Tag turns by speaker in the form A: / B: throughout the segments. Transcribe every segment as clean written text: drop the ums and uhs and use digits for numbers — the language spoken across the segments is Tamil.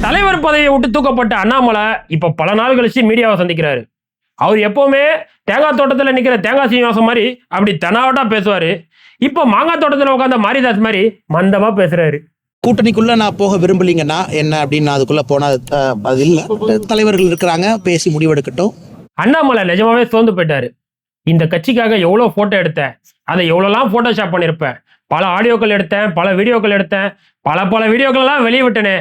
A: தலைவர் பதவியை விட்டு தூக்கப்பட்ட அண்ணாமலை இப்ப பல நாள் கழிச்சு மீடியாவை சந்திக்கிறாரு. அவர் எப்பவுமே தேங்காய் தோட்டத்துல நிக்கிற தேங்காய் சீனிவாசம் மாதிரி அப்படி தெனாவட்டா பேசுவாரு. இப்ப மாங்காய் தோட்டத்துல உட்காந்த மாரிதாஸ் மாதிரி மந்தமா பேசுறாரு.
B: கூட்டணிக்குள்ள நான் போக விரும்பலீங்கன்னா என்ன அப்படின்னு அதுக்குள்ள போனா அது இல்லை. தலைவர்கள் இருக்கிறாங்க, பேசி முடிவெடுக்கட்டும்.
A: அண்ணாமலை நிஜமாவே சோர்ந்து போயிட்டாரு. இந்த கட்சிக்காக எவ்வளவு போட்டோ எடுத்தேன், அதை எவ்வளோலாம் போட்டோஷாப் பண்ணியிருப்பேன், பல ஆடியோக்கள் எடுத்தேன், பல வீடியோக்கள் எடுத்தேன், பல வீடியோக்கள் எல்லாம் வெளியே விட்டனே.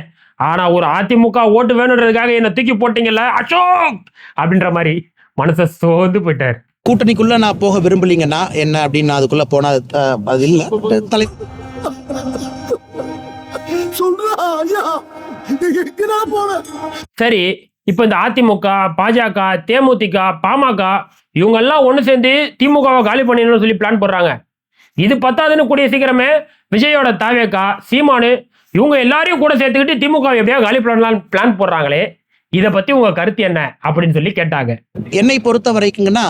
A: ஆனா ஒரு அதிமுக ஓட்டு வேணுன்றதுக்காக என்ன தூக்கி போட்டீங்கல்ல அசோக் அப்படின்ற மாதிரி மனசை சோர்ந்து போயிட்டாரு.
B: கூட்டணிக்குள்ள நான் போக விரும்பலீங்கன்னா என்ன அப்படின்னு அதுக்குள்ள போனா அது இல்லை.
A: சரி, இப்ப இந்த அதிமுக, பாஜக, தேமுதிக, பாமக இவங்க எல்லாம் ஒண்ணு சேர்ந்து திமுகவை காலி பண்ணிடணும்னு சொல்லி பிளான் போடுறாங்க. இது பத்தாதுன்னு கூடிய சீக்கிரமே விஜயோட தாவேக்கா, சீமானு இவங்க எல்லாரையும் கூட சேர்த்துக்கிட்டு திமுக எப்படியா காலி பண்ணலாம் பிளான் போடுறாங்களே, இதை பத்தி உங்க கருத்து என்ன அப்படின்னு சொல்லி கேட்டாங்க.
B: என்னை பொறுத்த வரைக்குங்கன்னா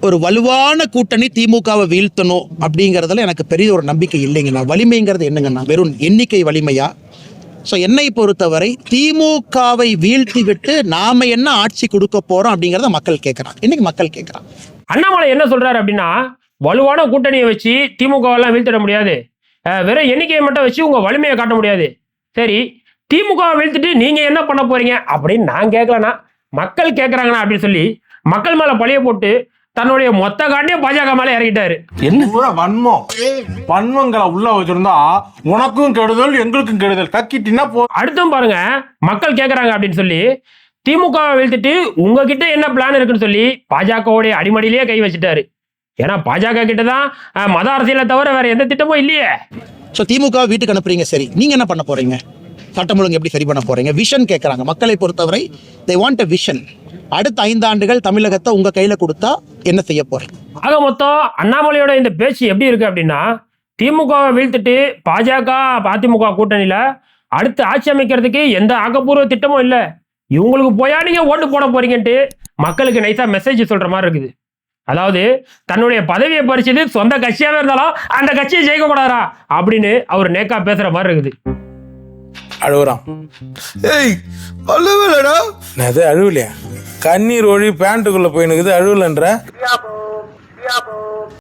B: ஒரு வலுவான கூட்டணி திமுகவை வீழ்த்தணும் அப்படிங்கிறதுல எனக்கு பெரிய ஒரு நம்பிக்கை இல்லைங்கண்ணா. வலிமைங்கிறது என்னங்கன்னா வெறும் எண்ணிக்கை வலிமையா? ஸோ என்னை பொறுத்தவரை திமுகவை வீழ்த்தி விட்டு நாம என்ன ஆட்சி கொடுக்க போறோம் அப்படிங்கிறத மக்கள் கேட்கறாங்க. இன்னைக்கு மக்கள் கேட்கறாங்க.
A: அண்ணாமலை என்ன சொல்றாரு அப்படின்னா, வலுவான கூட்டணியை வச்சு திமுகவெல்லாம் வீழ்த்திட முடியாது, வெறும் எண்ணிக்கையை மட்டும் வச்சு உங்க வலிமையை காட்ட முடியாது. சரி, திமுகவை வீழ்த்திட்டு நீங்க என்ன பண்ண போறீங்க அப்படின்னு நான் கேட்கலனா மக்கள் கேட்கறாங்கண்ணா அப்படின்னு சொல்லி மக்கள் மேல பழிய போட்டு தன்னுடைய மொத்த காட்டியும் பாஜக மேல இறங்கிட்டாரு.
C: என்ன வன்மங்களை உள்ள வச்சிருந்தா உனக்கும் கெடுதல் எங்களுக்கும் கெடுதல் கக்கிட்டினா போ.
A: அடுத்தும் பாருங்க, மக்கள் கேட்கறாங்க அப்படின்னு சொல்லி திமுகவை வீழ்த்திட்டு உங்ககிட்ட என்ன பிளான் இருக்குன்னு சொல்லி பாஜகவுடைய அடிமடியிலேயே கை வச்சுட்டாரு. ஏன்னா பாஜக கிட்டதான் மத அரசியலை தவிர வேற எந்த திட்டமும் இல்லையே.
B: ஸோ திமுக வீட்டுக்கு அனுப்புறீங்க, சரி, நீங்க என்ன பண்ண போறீங்க? சட்டம் ஒழுங்கு எப்படி சரி பண்ண போறீங்க? விஷன் கேட்கறாங்க மக்களை பொறுத்தவரை. they want a vision. அடுத்த 5 ஆண்டுகள் தமிழகத்தை உங்க கையில கொடுத்தா என்ன செய்ய போறீங்க?
A: ஆக மொத்தம் அண்ணாமலையோட இந்த பேச்சு எப்படி இருக்கு அப்படின்னா, திமுகவை வீழ்த்திட்டு பாஜக அதிமுக கூட்டணியில அடுத்து ஆட்சி அமைக்கிறதுக்கு எந்த ஆக்கப்பூர்வ திட்டமும் இல்லை, இவங்களுக்கு போயா நீங்க ஓட்டு போட போறீங்கன்ட்டு மக்களுக்கு நைஸா மெசேஜ் சொல்ற மாதிரி இருக்குது. அதாவது தன்னுடைய பதவியை பறிச்சது சொந்த கட்சியாவே இருந்தாலும் அந்த கட்சியை ஜெயிக்க கூடாதா அப்படின்னு அவர் நேக்கா பேசுற மாதிரி இருக்குது.
D: அழுகுறான். அழுவலையா? கண்ணீர் ஒழி பேண்ட்டுக்குள்ள போயினுக்குது, அழுவலன்ற.